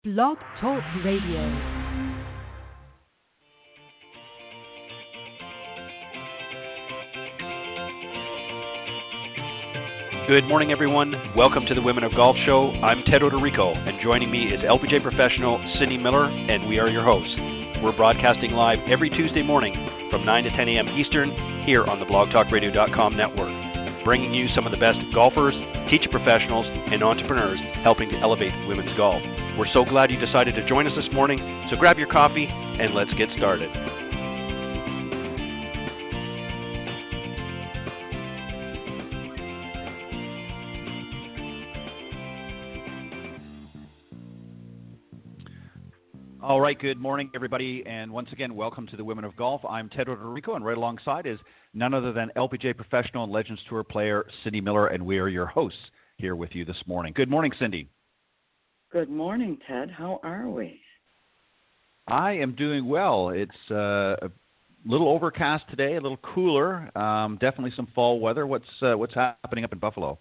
Blog Talk Radio. Good morning, everyone. Welcome to the Women of Golf Show. I'm Ted Odorico, and joining me is LPGA professional Cindy Miller, and we are your hosts. We're broadcasting live every Tuesday morning from 9 to 10 a.m. Eastern here on the blogtalkradio.com network, bringing you some of the best golfers, teacher professionals, and entrepreneurs helping to elevate women's golf. We're so glad you decided to join us this morning, so grab your coffee and let's get started. All right, good morning, everybody, and once again, welcome to the Women of Golf. I'm Ted Odorico, and right alongside is none other than LPGA professional and Legends Tour player Cindy Miller, and we are your hosts here with you this morning. Good morning, Cindy. Good morning, Ted. How are we? I am doing well. It's a little overcast today, a little cooler, definitely some fall weather. What's happening up in Buffalo?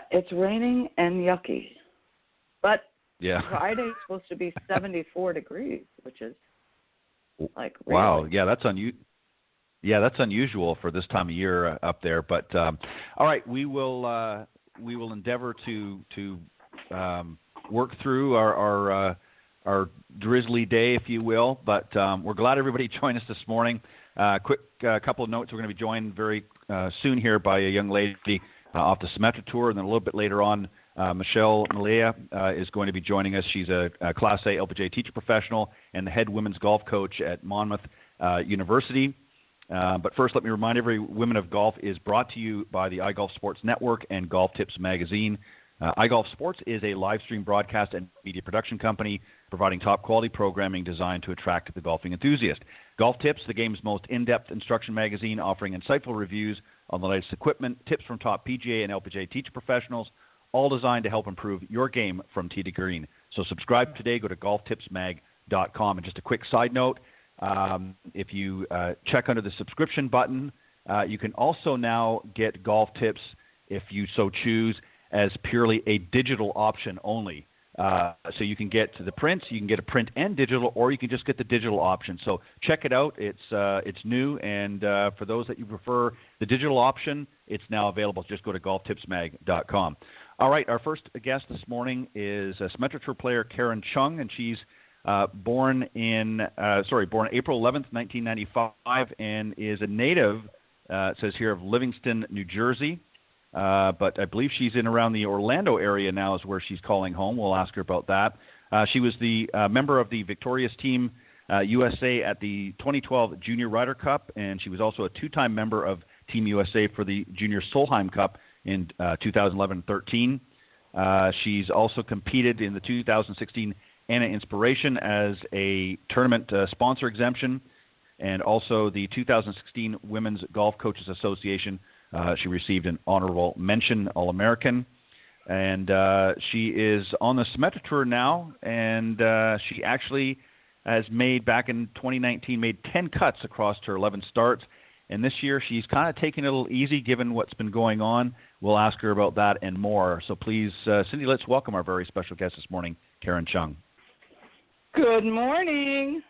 It's raining and yucky, but yeah. Friday's supposed to be 74 degrees, which is like really. Wow. Yeah, that's unusual for this time of year up there. But all right, we will endeavor to work through our drizzly day, if you will. But we're glad everybody joined us this morning. Quick couple of notes: we're going to be joined very soon here by a young lady off the Symetra tour, and then a little bit later on. Melia is going to be joining us. She's a Class A LPGA teacher professional and the head women's golf coach at Monmouth University. But first, let me remind everyone, Women of Golf is brought to you by the iGolf Sports Network and Golf Tips Magazine. iGolf Sports is a live stream broadcast and media production company providing top-quality programming designed to attract the golfing enthusiast. Golf Tips, the game's most in-depth instruction magazine, offering insightful reviews on the latest equipment, tips from top PGA and LPGA teacher professionals, all designed to help improve your game from tee to green. So subscribe today. Go to golftipsmag.com. And just a quick side note, if you check under the subscription button, you can also now get golf tips, if you so choose, as purely a digital option only. So you can get to the prints, you can get a print and digital, or you can just get the digital option. So check it out. It's new, and for those that you prefer the digital option, it's now available. Just go to golftipsmag.com. All right, our first guest this morning is Symetra Tour player Karen Chung, and she's born April 11th, 1995, and is a native, it says here, of Livingston, New Jersey. But I believe she's in around the Orlando area now is where she's calling home. We'll ask her about that. She was the member of the victorious team USA at the 2012 Junior Ryder Cup, and she was also a two-time member of Team USA for the Junior Solheim Cup in 2011-13. She's also competed in the 2016 Anna Inspiration as a tournament sponsor exemption, and also the 2016 Women's Golf Coaches Association. She received an honorable mention All-American, and she is on the Symetra Tour now, and she actually has back in 2019, made 10 cuts across her 11 starts, and this year she's kind of taking it a little easy given what's been going on. We'll ask her about that and more. So please, Cindy, let's welcome our very special guest this morning, Karen Chung. Good morning.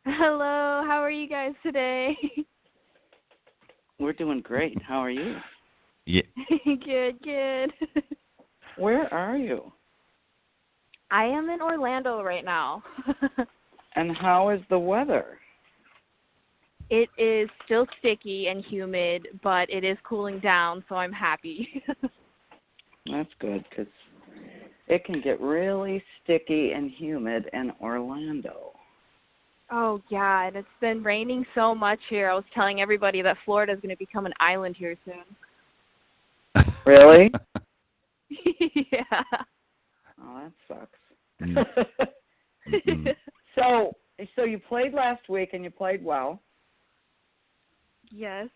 Hello. How are you guys today? We're doing great. How are you? Yeah. Good. Where are you? I am in Orlando right now. And how is the weather? It is still sticky and humid, but it is cooling down, so I'm happy. That's good, because it can get really sticky and humid in Orlando. Oh, yeah, and it's been raining so much here. I was telling everybody that Florida is going to become an island here soon. Really? Yeah. Oh, that sucks. Mm-hmm. So you played last week, and you played well. Yes.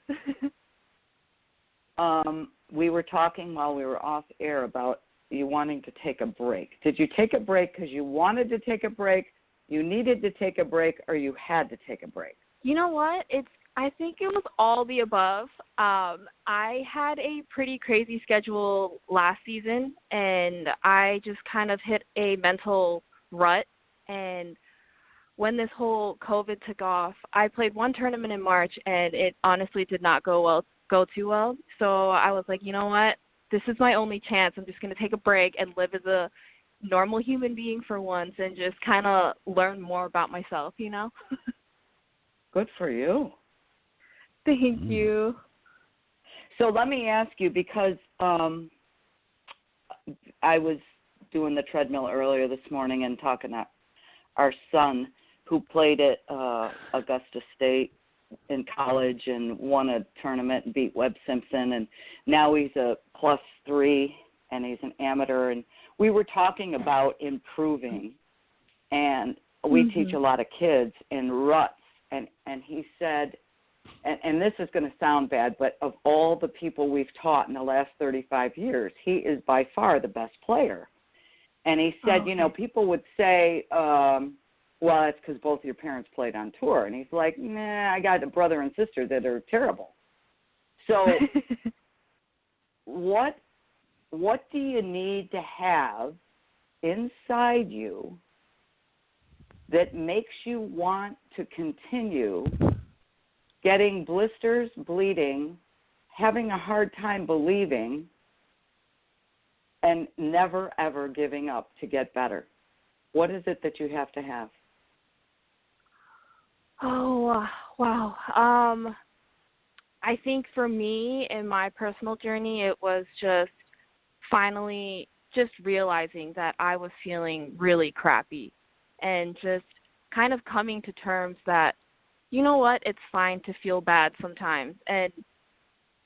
We were talking while we were off air about you wanting to take a break. Did you take a break because you wanted to take a break, you needed to take a break, or you had to take a break? You know what? It's I think it was all the above. I had a pretty crazy schedule last season, and I just kind of hit a mental rut. And when this whole COVID took off, I played one tournament in March, and it honestly did not go too well. So I was like, you know what? This is my only chance. I'm just going to take a break and live as a normal human being for once and just kind of learn more about myself, you know? Good for you. Thank you. So let me ask you, because I was doing the treadmill earlier this morning and talking to our son who played at Augusta State in college and won a tournament and beat Webb Simpson, and now he's a +3 and he's an amateur, and we were talking about improving, and we teach a lot of kids in ruts, and he said, and this is going to sound bad, but of all the people we've taught in the last 35 years, he is by far the best player. And he said, you know, people would say, well, that's because both your parents played on tour. And he's like, nah, I got a brother and sister that are terrible. So what do you need to have inside you that makes you want to continue getting blisters, bleeding, having a hard time believing, and never, ever giving up to get better? What is it that you have to have? Oh, wow. I think for me, in my personal journey, it was just finally just realizing that I was feeling really crappy and just kind of coming to terms that, you know what, it's fine to feel bad sometimes. And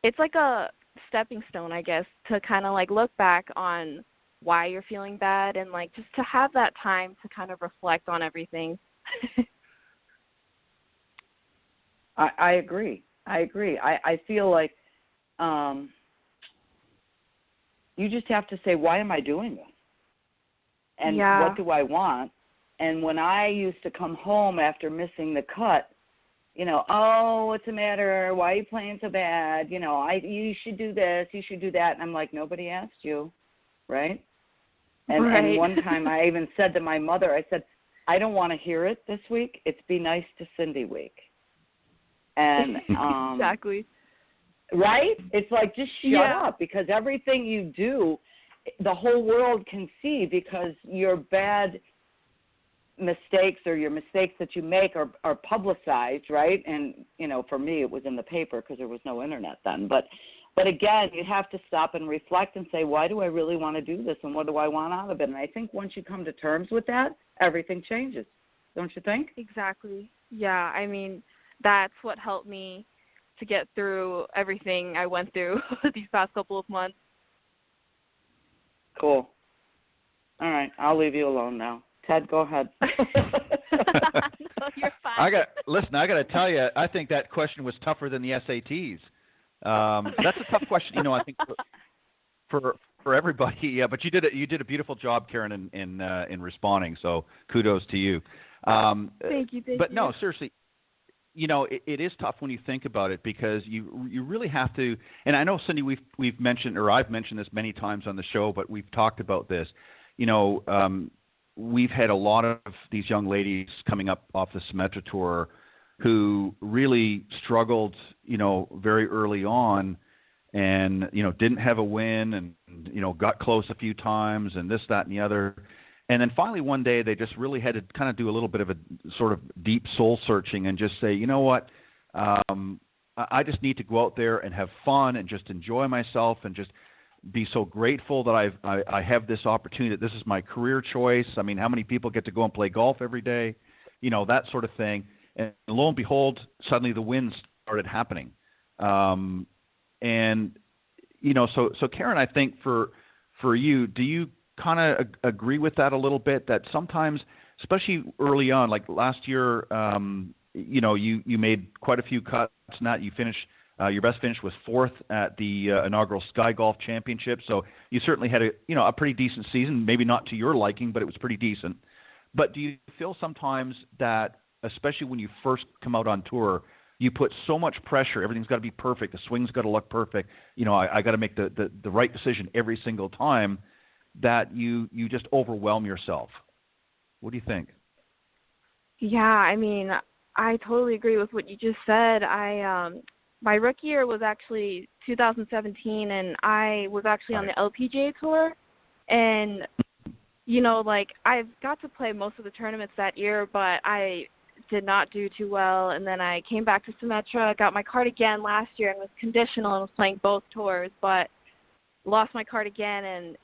it's like a stepping stone, I guess, to kind of like look back on why you're feeling bad and like just to have that time to kind of reflect on everything. I agree. I feel like you just have to say, why am I doing this? And what do I want? And when I used to come home after missing the cut, you know, oh, what's the matter? Why are you playing so bad? You know, you should do this, you should do that. And I'm like, nobody asked you, right? And one time I even said to my mother, I said, I don't want to hear it this week. It's Be Nice to Cindy week. And exactly. Right? It's like, just shut up, because everything you do, the whole world can see, because your bad mistakes or your mistakes that you make are publicized, right? And, you know, for me, it was in the paper because there was no internet then. But again, you have to stop and reflect and say, why do I really want to do this, and what do I want out of it? And I think once you come to terms with that, everything changes. Don't you think? Exactly. Yeah, I mean, that's what helped me to get through everything I went through these past couple of months. Cool. All right, I'll leave you alone now. Ted, go ahead. No, you're fine. I got to tell you, I think that question was tougher than the SATs. That's a tough question, you know. I think for everybody. Yeah, but you did a beautiful job, Karen, in responding. So kudos to you. Thank you. But no, seriously, you know, it is tough when you think about it, because you really have to. And I know, Cindy, we've mentioned, or I've mentioned this many times on the show, but we've talked about this. You know, we've had a lot of these young ladies coming up off the Symetra tour who really struggled, you know, very early on, and, you know, didn't have a win, and, you know, got close a few times, and this, that, and the other. And then finally one day they just really had to kind of do a little bit of a sort of deep soul searching and just say, you know what, I just need to go out there and have fun and just enjoy myself and just be so grateful that I have this opportunity, that this is my career choice. I mean, how many people get to go and play golf every day? You know, that sort of thing. And lo and behold, suddenly the wins started happening. And, you know, so Karen, I think for you, do you kind of agree with that a little bit, that sometimes, especially early on, like last year, you know, you made quite a few cuts, Nat, you finished, your best finish was 4th at the inaugural Sky Golf Championship. So you certainly had a pretty decent season, maybe not to your liking, but it was pretty decent. But do you feel sometimes that, especially when you first come out on tour, you put so much pressure. Everything's got to be perfect. The swing's got to look perfect. I got to make the right decision every single time, that you just overwhelm yourself. What do you think? Yeah, I mean, I totally agree with what you just said. My rookie year was actually 2017, and I was actually on the LPGA tour. And, I've got to play most of the tournaments that year, but I did not do too well. And then I came back to Symetra, got my card again last year, and was conditional and was playing both tours, but lost my card again. And,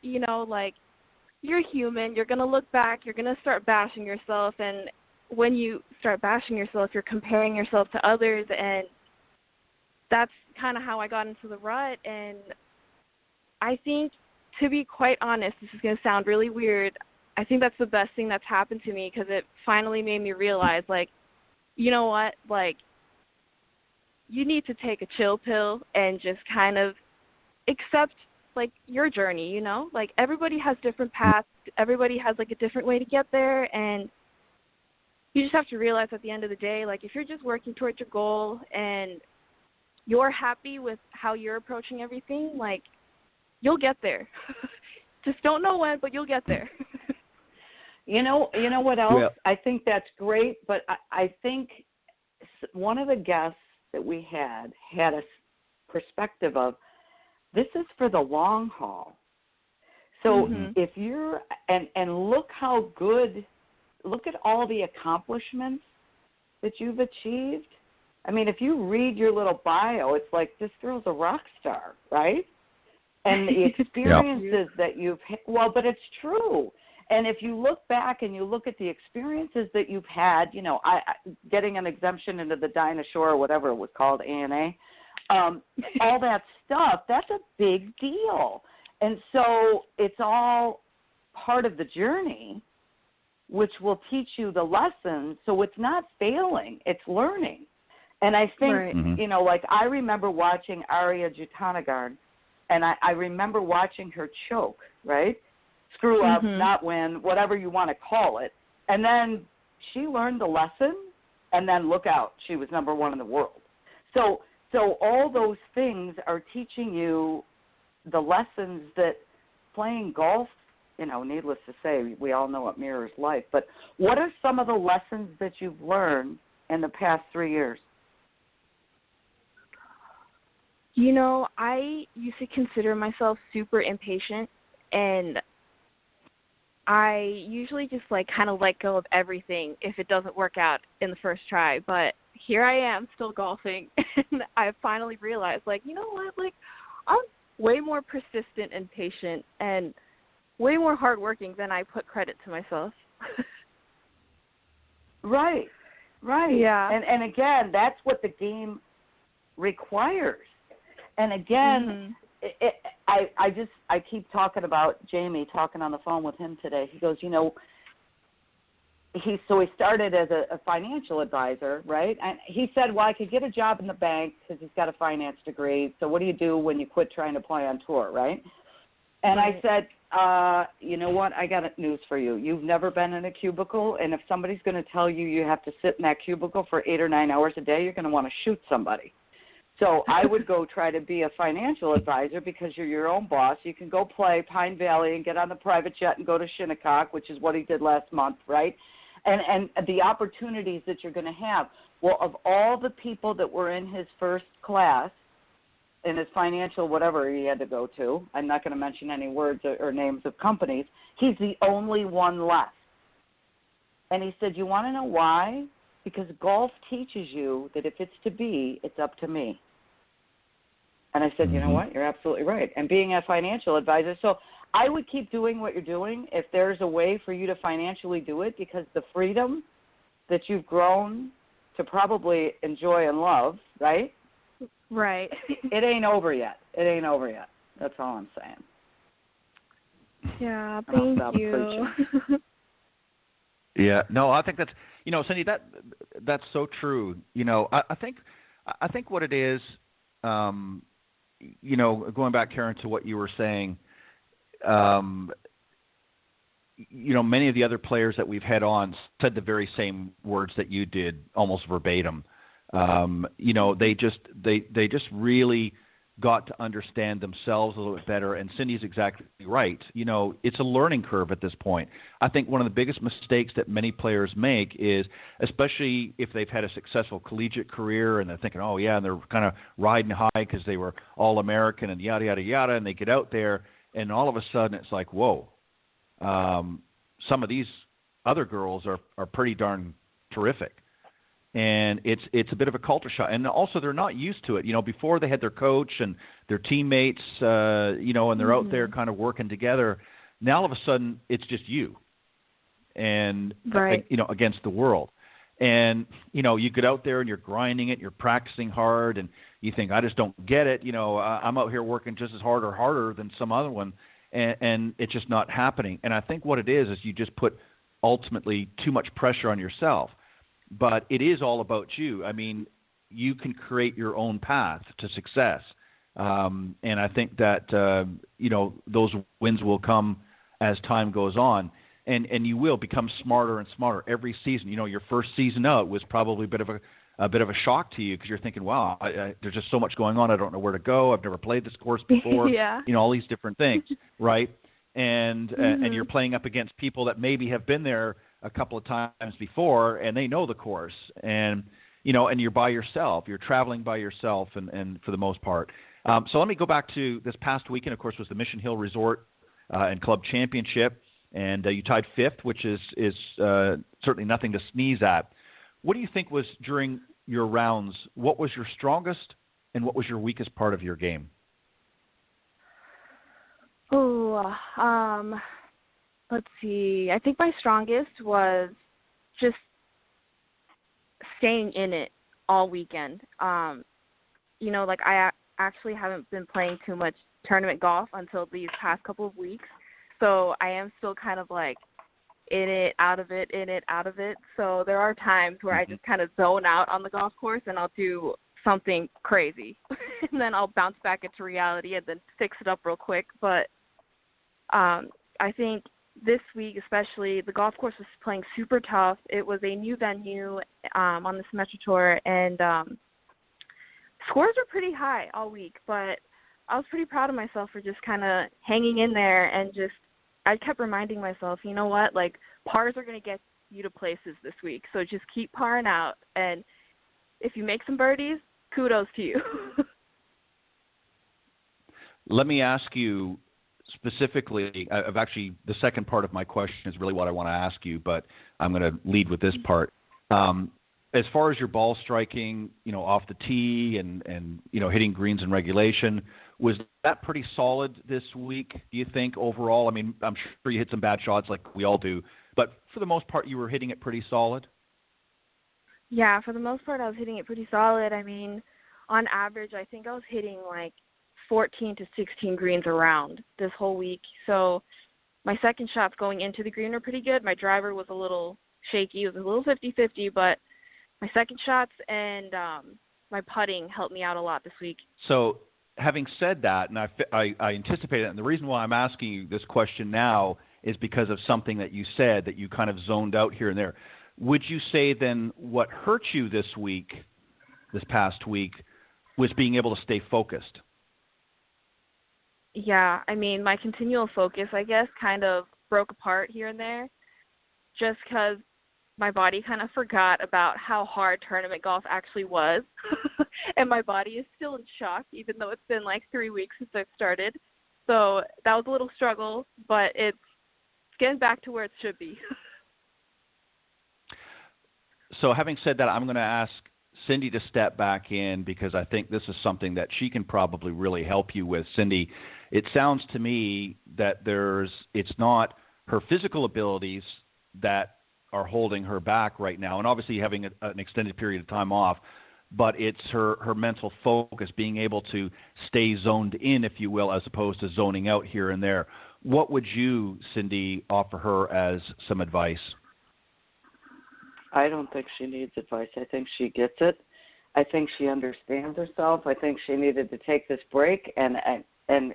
you're human. You're going to look back. You're going to start bashing yourself. And when you start bashing yourself, you're comparing yourself to others, and that's kind of how I got into the rut. And I think, to be quite honest, this is going to sound really weird, I think that's the best thing that's happened to me, because it finally made me realize, you know what, you need to take a chill pill and just kind of accept, your journey, everybody has different paths, everybody has, a different way to get there, and you just have to realize at the end of the day, if you're just working towards your goal and you're happy with how you're approaching everything, you'll get there. Just don't know when, but you'll get there. You know what else? Yeah. I think that's great, but I think one of the guests that we had a perspective of, this is for the long haul. So if you're, and look how good, look at all the accomplishments that you've achieved. I mean, if you read your little bio, it's like, this girl's a rock star, right? And the experiences that you've, but it's true. And if you look back and you look at the experiences that you've had, getting an exemption into the Dinosaur or whatever it was called, ANA, all that stuff, that's a big deal. And so it's all part of the journey, which will teach you the lessons. So it's not failing, it's learning. And I think, I remember watching Arya Jutanagarn, and I remember watching her choke, right? Screw up, not win, whatever you want to call it. And then she learned the lesson, and then look out, she was number one in the world. So all those things are teaching you the lessons that playing golf, needless to say, we all know it mirrors life. But what are some of the lessons that you've learned in the past 3 years? I used to consider myself super impatient, and I usually just kind of let go of everything if it doesn't work out in the first try. But here I am still golfing, and I finally realized, you know what, I'm way more persistent and patient and way more hardworking than I put credit to myself. Right. Yeah. And again, that's what the game requires. And again, I keep talking about Jamie, talking on the phone with him today. He goes, he started as a financial advisor, right? And he said, well, I could get a job in the bank because he's got a finance degree. So what do you do when you quit trying to play on tour, right? And I said, you know what? I got news for you. You've never been in a cubicle, and if somebody's going to tell you you have to sit in that cubicle for 8 or 9 hours a day, you're going to want to shoot somebody. So I would go try to be a financial advisor because you're your own boss. You can go play Pine Valley and get on the private jet and go to Shinnecock, which is what he did last month, right? And the opportunities that you're going to have. Well, of all the people that were in his first class, in his financial whatever he had to go to, I'm not going to mention any words or names of companies, he's the only one left. And he said, you want to know why? Because golf teaches you that if it's to be, it's up to me. And I said, you know what? You're absolutely right. And being a financial advisor, so I would keep doing what you're doing if there's a way for you to financially do it, because the freedom that you've grown to probably enjoy and love, right? Right. It ain't over yet. That's all I'm saying. Yeah, thank you. Yeah, no, I think that's, Cindy, that's so true. I think what it is, going back, Karen, to what you were saying, many of the other players that we've had on said the very same words that you did, almost verbatim. They just really got to understand themselves a little bit better. And Cindy's exactly right. It's a learning curve at this point. I think one of the biggest mistakes that many players make is, especially if they've had a successful collegiate career and they're thinking, oh yeah, and they're kind of riding high because they were All-American and yada, yada, yada, and they get out there and all of a sudden it's like, whoa, some of these other girls are pretty darn terrific. And it's a bit of a culture shock. And also they're not used to it. Before they had their coach and their teammates, and they're out there kind of working together. Now all of a sudden it's just you and, right. Against the world. And, you get out there and you're grinding it, you're practicing hard, and you think, I just don't get it. I'm out here working just as hard or harder than some other one, and it's just not happening. And I think what it is you just put ultimately too much pressure on yourself. But it is all about you. I mean, you can create your own path to success. And I think that, those wins will come as time goes on. And you will become smarter and smarter every season. Your first season out was probably a bit of a shock to you because you're thinking, wow, there's just so much going on. I don't know where to go. I've never played this course before. Yeah. All these different things, right? And and you're playing up against people that maybe have been there a couple of times before, and they know the course, and and you're by yourself. You're traveling by yourself, and for the most part. So let me go back to this past weekend. Of course, was the Mission Hill Resort and Club Championship, and you tied fifth, which is certainly nothing to sneeze at. What do you think was during your rounds? What was your strongest, and what was your weakest part of your game? Let's see. I think my strongest was just staying in it all weekend. I actually haven't been playing too much tournament golf until these past couple of weeks. So I am still kind of like in it, out of it, in it, out of it. So there are times where I just kind of zone out on the golf course and I'll do something crazy. And then I'll bounce back into reality and then fix it up real quick. But I think this week especially, the golf course was playing super tough. It was a new venue on the Symetra Tour, and scores were pretty high all week. But I was pretty proud of myself for just kind of hanging in there, and I kept reminding myself, you know what, like pars are going to get you to places this week, so just keep parring out. And if you make some birdies, kudos to you. Let me ask you specifically, the second part of my question is really what I want to ask you, but I'm going to lead with this part. As far as your ball striking, off the tee and hitting greens in regulation, was that pretty solid this week, do you think, overall? I mean, I'm sure you hit some bad shots like we all do, but for the most part, you were hitting it pretty solid? Yeah, for the most part, I was hitting it pretty solid. I mean, on average, I think I was hitting like 14 to 16 greens around this whole week. So my second shots going into the green were pretty good. My driver was a little shaky. It was a little 50-50, but my second shots and my putting helped me out a lot this week. So having said that, and I anticipate it, and the reason why I'm asking you this question now is because of something that you said that you kind of zoned out here and there. Would you say then what hurt you this past week, was being able to stay focused? Yeah, I mean, my continual focus, I guess, kind of broke apart here and there just because my body kind of forgot about how hard tournament golf actually was. And my body is still in shock, even though it's been like 3 weeks since I've started. So that was a little struggle, but it's getting back to where it should be. So having said that, I'm going to ask Cindy to step back in because I think this is something that she can probably really help you with. Cindy, it sounds to me that it's not her physical abilities that are holding her back right now, and obviously having an extended period of time off, but it's her mental focus, being able to stay zoned in, if you will, as opposed to zoning out here and there. What would you, Cindy, offer her as some advice? I don't think she needs advice. I think she gets it. I think she understands herself. I think she needed to take this break. And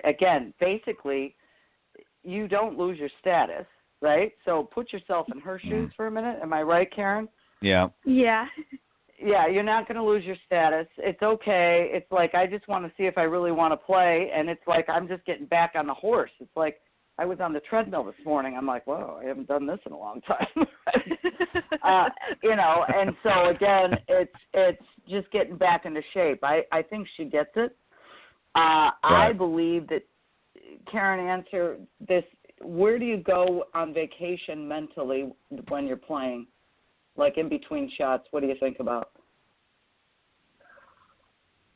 again, basically, you don't lose your status, right? So put yourself in her shoes for a minute. Am I right, Karen? Yeah. Yeah. you're not going to lose your status. It's okay. It's like, I just want to see if I really want to play. And it's like, I'm just getting back on the horse. It's like, I was on the treadmill this morning. I'm like, whoa, I haven't done this in a long time. And so again, it's just getting back into shape. I think she gets it. Right. I believe that, Karen, answer this. Where do you go on vacation mentally when you're playing? Like in between shots, what do you think about?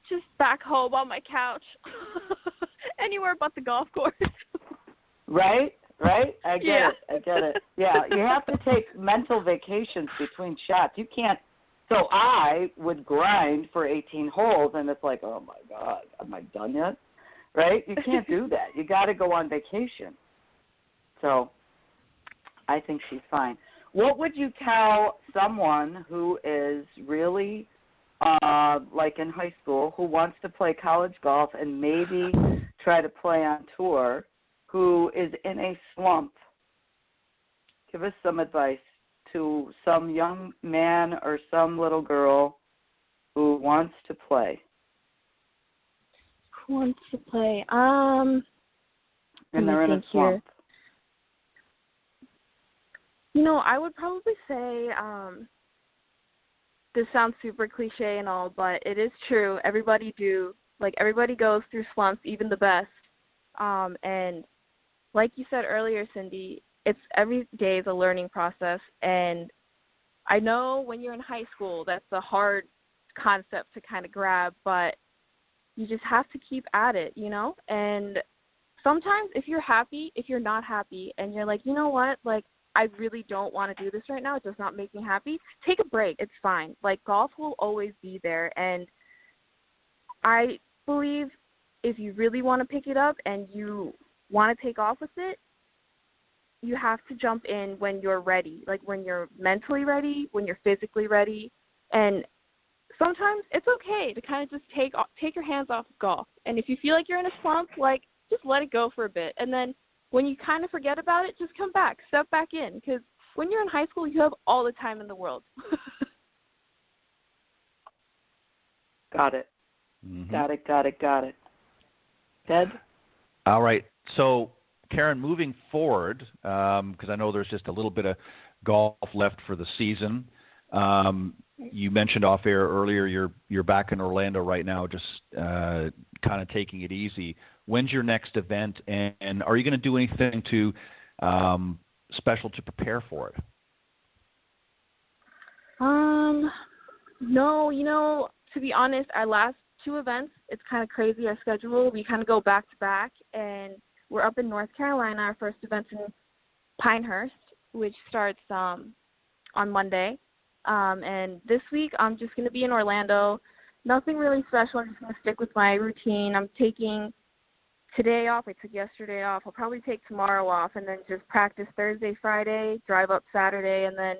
Just back home on my couch. Anywhere but the golf course. Right? I get it. Yeah, you have to take mental vacations between shots. You can't. So I would grind for 18 holes, and it's like, oh, my God, am I done yet? Right? You can't do that. You got to go on vacation. So I think she's fine. What would you tell someone who is really, like in high school, who wants to play college golf and maybe try to play on tour, who is in a slump? Give us some advice to some young man or some little girl who wants to play. Who wants to play? And they're in a slump. I would probably say, this sounds super cliche and all, but it is true. Everybody goes through slumps, even the best. And like you said earlier, Cindy, it's every day is a learning process. And I know when you're in high school, that's a hard concept to kind of grab, but you just have to keep at it, And sometimes if you're not happy and you're like, you know what, like, I really don't want to do this right now. It does not make me happy. Take a break. It's fine. Like, golf will always be there. And I believe if you really want to pick it up and you want to take off with it, you have to jump in when you're ready, like when you're mentally ready, when you're physically ready. And sometimes it's okay to kind of just take your hands off of golf. And if you feel like you're in a slump, like, just let it go for a bit. And then when you kind of forget about it, just come back, step back in. Because when you're in high school, you have all the time in the world. Got it. Mm-hmm. Got it. Ted? All right. So, Karen, moving forward, because I know there's just a little bit of golf left for the season. You mentioned off air earlier you're back in Orlando right now, just kind of taking it easy. When's your next event, and are you going to do anything to special to prepare for it? No, to be honest, our last two events, it's kind of crazy, our schedule. We kind of go back to back, and we're up in North Carolina. Our first event's in Pinehurst, which starts on Monday. And this week, I'm just going to be in Orlando. Nothing really special. I'm just going to stick with my routine. I'm taking today off. I took yesterday off. I'll probably take tomorrow off and then just practice Thursday, Friday, drive up Saturday, and then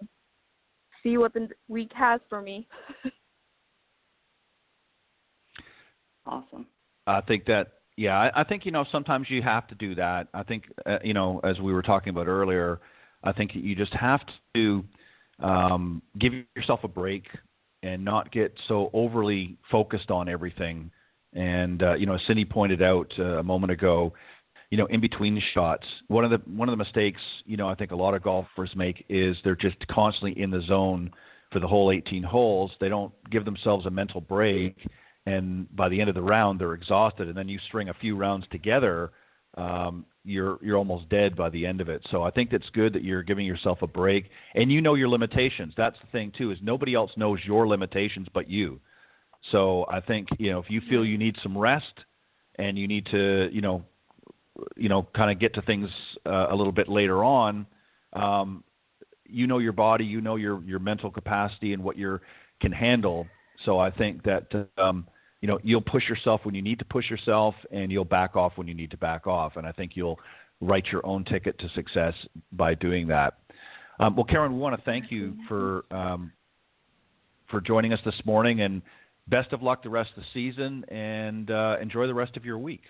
see what the week has for me. Awesome. I think that, I think, sometimes you have to do that. I think, as we were talking about earlier, I think you just have to give yourself a break and not get so overly focused on everything. And as Cindy pointed out a moment ago, in between the shots, one of the mistakes I think a lot of golfers make is they're just constantly in the zone for the whole 18 holes. They don't give themselves a mental break, and by the end of the round they're exhausted. And then you string a few rounds together, you're almost dead by the end of it. So I think that's good that you're giving yourself a break, and your limitations. That's the thing too, is nobody else knows your limitations but you. So I think, if you feel you need some rest and you need to, kind of get to things a little bit later on, your body, your mental capacity and what you can handle. So I think that, you'll push yourself when you need to push yourself, and you'll back off when you need to back off. And I think you'll write your own ticket to success by doing that. Well, Karen, we want to thank you for joining us this morning, and best of luck the rest of the season, and enjoy the rest of your week.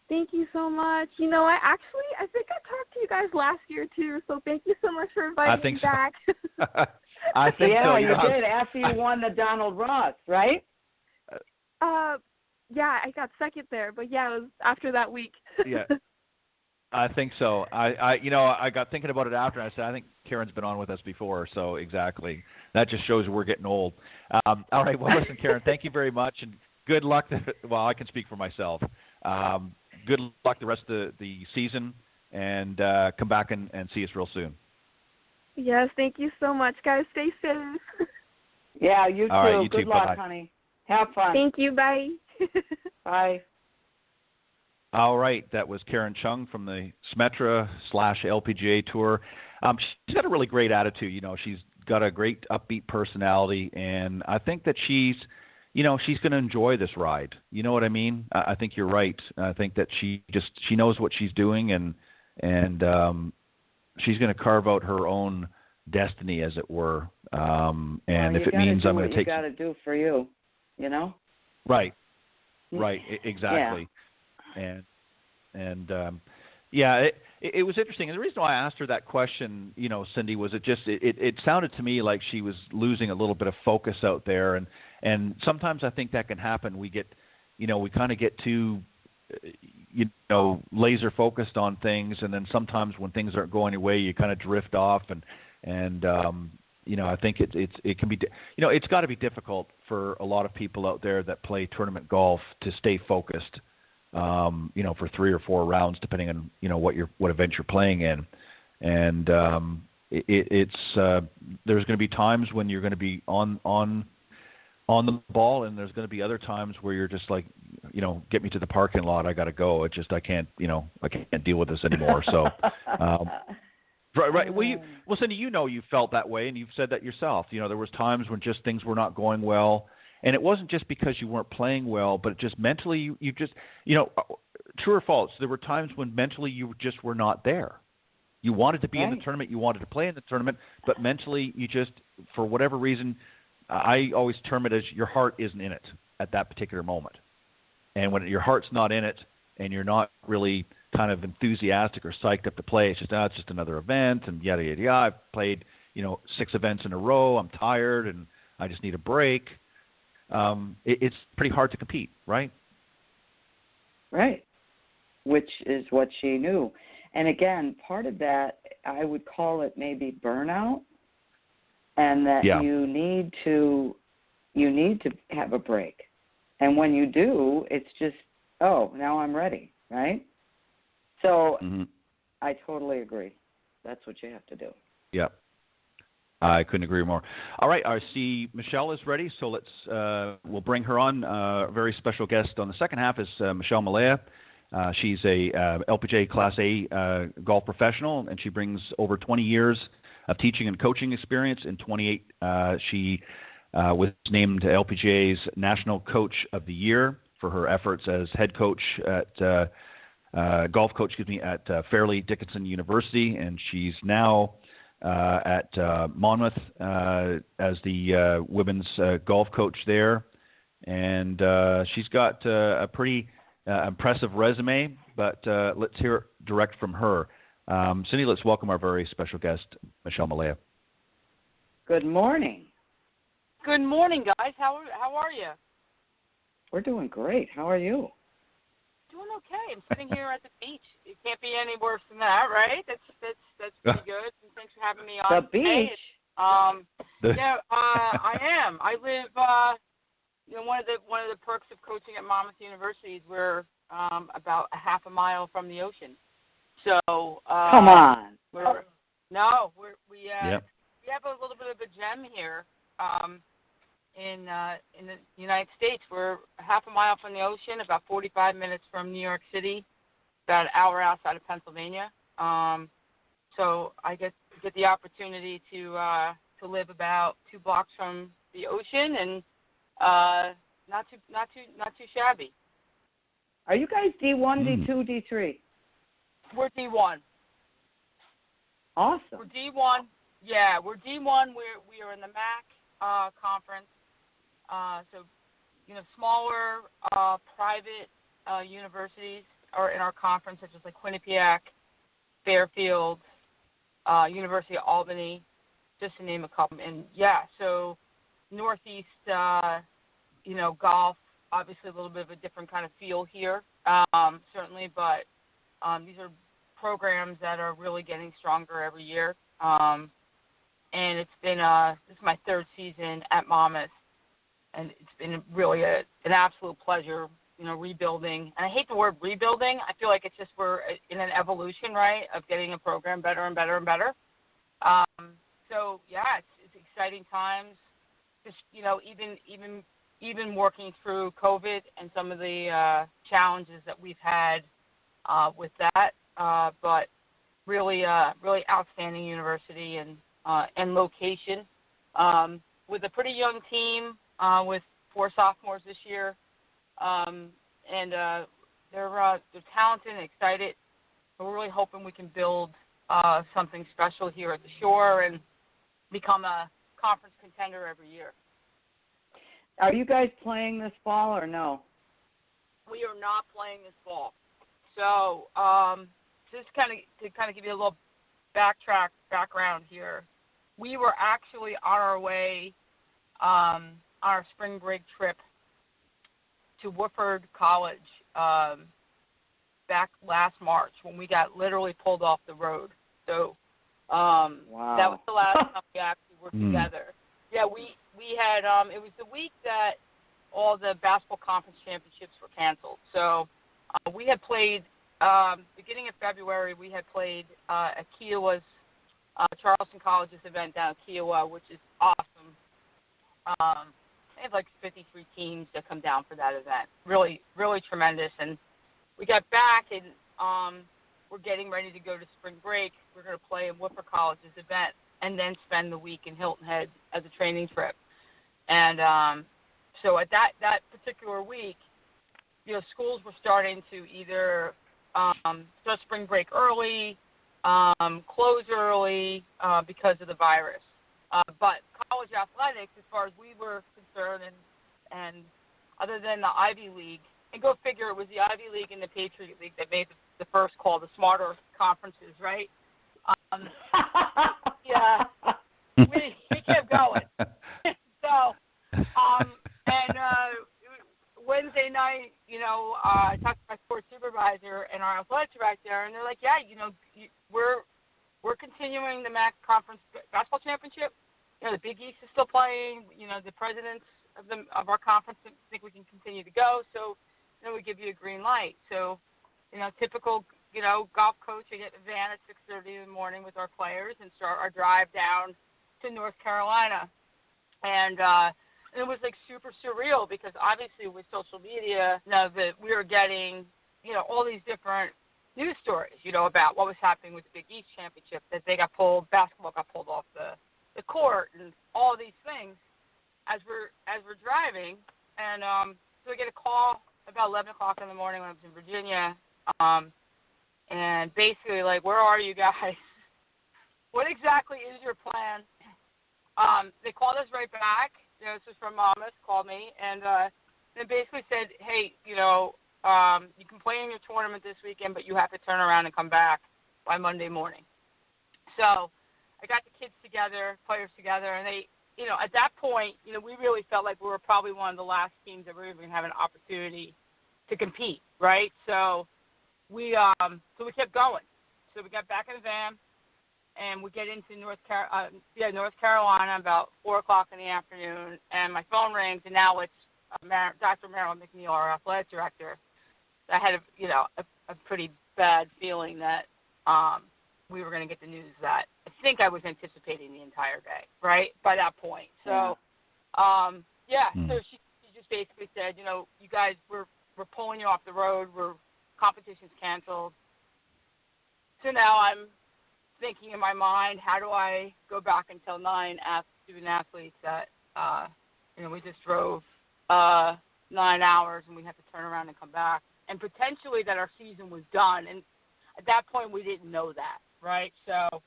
Thank you so much. I think I talked to you guys last year too, so thank you so much for inviting me back. I think yeah, so. you did after you won the Donald Ross, right? Yeah, I got second there, but yeah, it was after that week. Yeah, I think so. I got thinking about it after, and I said, I think Karen's been on with us before, so exactly. That just shows we're getting old. All right, well, listen, Karen, thank you very much, and good luck. Well, I can speak for myself. Good luck the rest of the season, and come back and see us real soon. Yes, thank you so much, guys. Stay safe. Yeah, you too. All right, you good too. luck, Bye-bye. honey. Have fun. Thank you. Bye. Bye. All right, that was Karen Chung from the Symetra /LPGA Tour. She's got a really great attitude. You know, she's got a great upbeat personality, and I think that she's going to enjoy this ride. You know what I mean? I think you're right. I think that she knows what she's doing, and she's going to carve out her own destiny, as it were. And if it means I'm going to take, you got to do for you, you know. Right. Exactly. Yeah. It was interesting. And the reason why I asked her that question, Cindy, was it sounded to me like she was losing a little bit of focus out there. And sometimes I think that can happen. We get, we kind of get too, laser focused on things. And then sometimes when things aren't going your way, you kind of drift off. And I think it can be, it's got to be difficult for a lot of people out there that play tournament golf to stay focused, for 3 or 4 rounds, depending on, what event you're playing in. And there's going to be times when you're going to be on the ball, and there's going to be other times where you're just like, get me to the parking lot. I got to go. I can't deal with this anymore. So, Right. Well, Cindy, you felt that way, and you've said that yourself. There was times when just things were not going well, and it wasn't just because you weren't playing well, but just mentally, you just, true or false, there were times when mentally you just were not there. You wanted to be in the tournament, you wanted to play in the tournament, but mentally you just, for whatever reason, I always term it as your heart isn't in it at that particular moment. And when your heart's not in it, and you're not really kind of enthusiastic or psyched up to play, it's just another event, and yada yada yada. I've played 6 events in a row. I'm tired, and I just need a break. It's pretty hard to compete, right? Right, which is what she knew. And again, part of that, I would call it maybe burnout, and that you need to have a break. And when you do, it's just, now I'm ready, right? So I totally agree. That's what you have to do. Yeah. I couldn't agree more. All right, I see Michelle is ready, so we'll bring her on. A very special guest on the second half is Michelle Melia. She's a LPGA Class A golf professional, and she brings over 20 years of teaching and coaching experience. In 28, she was named LPGA's National Coach of the Year for her efforts as head coach at golf coach, at Fairleigh Dickinson University, and she's now at Monmouth as the women's golf coach there. And she's got a pretty impressive resume, but let's hear it direct from her. Cindy, let's welcome our very special guest, Michelle Melia. Good morning. Good morning, guys. How are you? We're doing great. How are you? Doing okay. I'm sitting here at the beach. It can't be any worse than that, right? That's pretty good. And thanks for having me on. The beach. I am. I live. One of the perks of coaching at Monmouth University is we're about a half a mile from the ocean. So come on. We have a little bit of a gem here. In the United States, we're half a mile from the ocean, about 45 minutes from New York City, about an hour outside of Pennsylvania. So I get the opportunity to live about 2 blocks from the ocean, and not too shabby. Are you guys D1, D2, D3? We're D1. Awesome. We're D1. Yeah, we're D1. We are in the MAC conference. So, smaller private universities are in our conference, such as like Quinnipiac, Fairfield, University of Albany, just to name a couple. And yeah, so Northeast, golf, obviously a little bit of a different kind of feel here, certainly, but these are programs that are really getting stronger every year. And it's been, this is my third season at Monmouth, and it's been really an absolute pleasure, rebuilding. And I hate the word rebuilding. I feel like it's just we're in an evolution, right, of getting a program better and better and better. So, yeah, it's exciting times. Just, even working through COVID and some of the challenges that we've had with that, but really outstanding university and location with a pretty young team with 4 sophomores this year, and they're talented and excited. So we're really hoping we can build something special here at the Shore and become a conference contender every year. Are you guys playing this fall or no? We are not playing this fall. So just to give you a little background here, we were actually on our way on our spring break trip to Woodford College back last March when we got literally pulled off the road. So wow. That was the last time we actually were together. Yeah, we had it was the week that all the basketball conference championships were canceled. So we had played beginning of February. We had played at Kiowa's Charleston College's event down at Kiowa, which is awesome. They have like 53 teams that come down for that event. Really, really tremendous. And we got back and we're getting ready to go to spring break. We're going to play in Woodford College's event and then spend the week in Hilton Head as a training trip. And so at that particular week, schools were starting to either start spring break early, close early because of the virus. But college athletics, as far as we were concerned, and other than the Ivy League, and go figure, it was the Ivy League and the Patriot League that made the first call, the smarter conferences, right? Yeah, we kept going. So, Wednesday night, I talked to my sports supervisor and our athletic director, and they're like, yeah, we're continuing the MAC Conference Basketball Championship. The Big East is still playing. The presidents of our conference think we can continue to go, so we give you a green light. So, typical, golf coach, I get a van at 6:30 in the morning with our players and start our drive down to North Carolina. And it was like super surreal because obviously with social media, that we were getting, all these different news stories, about what was happening with the Big East Championship, that basketball got pulled off the court and all these things as we're driving. And so we get a call about 11 o'clock in the morning when I was in Virginia. And basically like, where are you guys? What exactly is your plan? They called us right back. This was from Monmouth, called me, and they basically said, hey, you can play in your tournament this weekend, but you have to turn around and come back by Monday morning. So I got the kids together, players together, and they, at that point, we really felt like we were probably one of the last teams that were even going to have an opportunity to compete, right? So we kept going. So we got back in the van, and we get into North Carolina about 4 o'clock in the afternoon, and my phone rings, and now it's Dr. Marilyn McNeil, our athletic director. I had a pretty bad feeling that we were going to get the news that I think I was anticipating the entire day, right, by that point. So, so she just basically said, you guys, we're pulling you off the road. Competition's canceled. So now I'm thinking in my mind, how do I go back and tell 9 student athletes that, we just drove 9 hours and we have to turn around and come back, and potentially that our season was done. And at that point, we didn't know that, right? So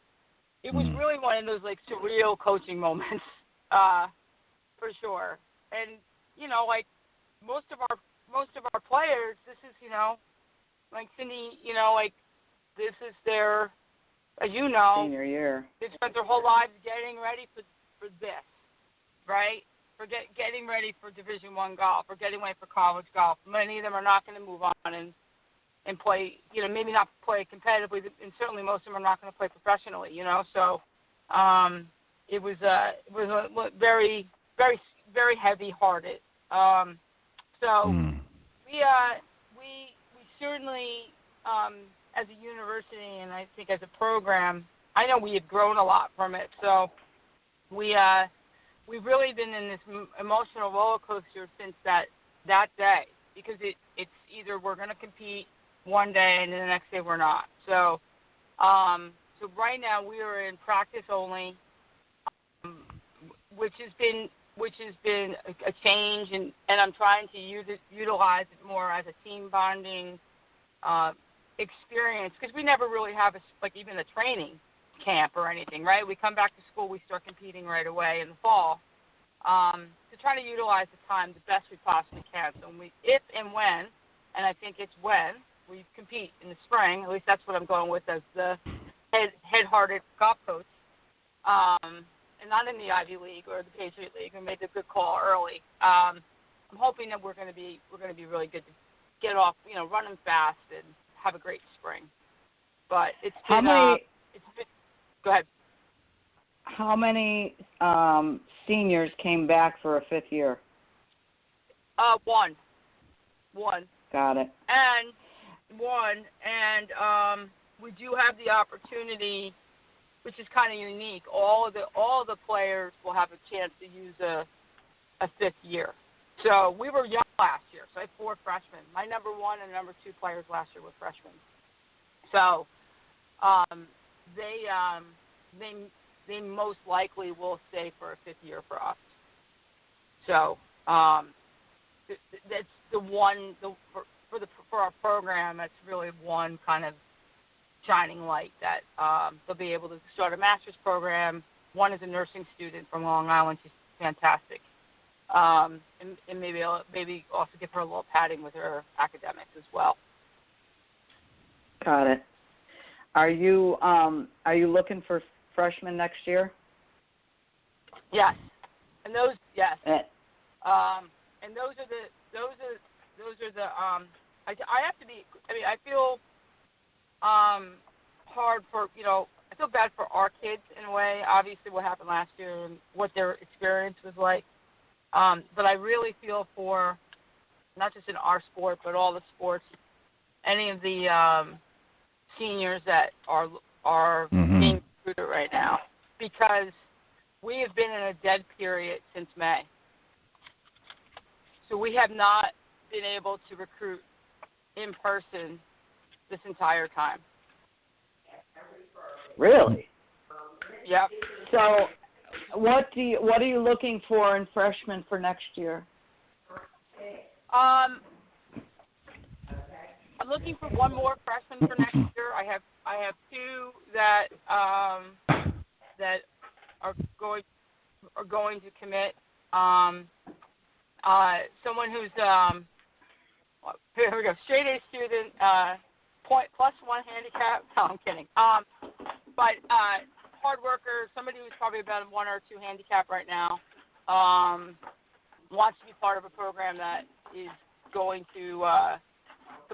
it was really one of those like surreal coaching moments, for sure. And like most of our players, this is like Cindy, like this is their as you know, Senior year. they spent their whole lives getting ready for this, right? For getting ready for Division I golf or getting ready for college golf. Many of them are not going to move on and play, maybe not play competitively, and certainly most of them are not going to play professionally, So it was very, very, very heavy-hearted. We certainly, as a university and I think as a program, I know we have grown a lot from it. So we've really been in this emotional roller coaster since that day, because it's either we're going to compete one day and then the next day we're not. So right now we are in practice only, which has been a change, and I'm trying to utilize it more as a team bonding experience, because we never really have even a training camp or anything, right? We come back to school, we start competing right away in the fall, to try to utilize the time the best we possibly can. So if and when, and I think it's when, we compete in the spring, at least that's what I'm going with as the head-hearted golf coach, and not in the Ivy League or the Patriot League. We made a good call early. I'm hoping that we're going to be really good to get off, running fast and have a great spring. But it's been, go ahead. How many seniors came back for a fifth year? One. Got it. And we do have the opportunity, which is kind of unique. All the players will have a chance to use a fifth year. So we were young last year, so I had 4 freshmen. My number 1 and number 2 players last year were freshmen. So they most likely will stay for a fifth year for us. So that's the one for our program. That's really one kind of shining light that they'll be able to start a master's program. One is a nursing student from Long Island. She's fantastic. And maybe also give her a little padding with her academics as well. Got it. Are you looking for freshmen next year? Yes. And those, yes. And those are the I have to be, I feel hard for, I feel bad for our kids in a way, obviously what happened last year and what their experience was like. But I really feel for, not just in our sport, but all the sports, any of the seniors that are being recruited right now, because we have been in a dead period since May. So we have not been able to recruit in person this entire time. Really? Yep. So what are you looking for in freshmen for next year? I'm looking for one more freshman for next year. I have 2 that are going to commit. Someone who's here we go, straight A student, point +1 handicap. No, I'm kidding. But hard worker, somebody who's probably about a 1 or 2 handicap right now, wants to be part of a program that is going to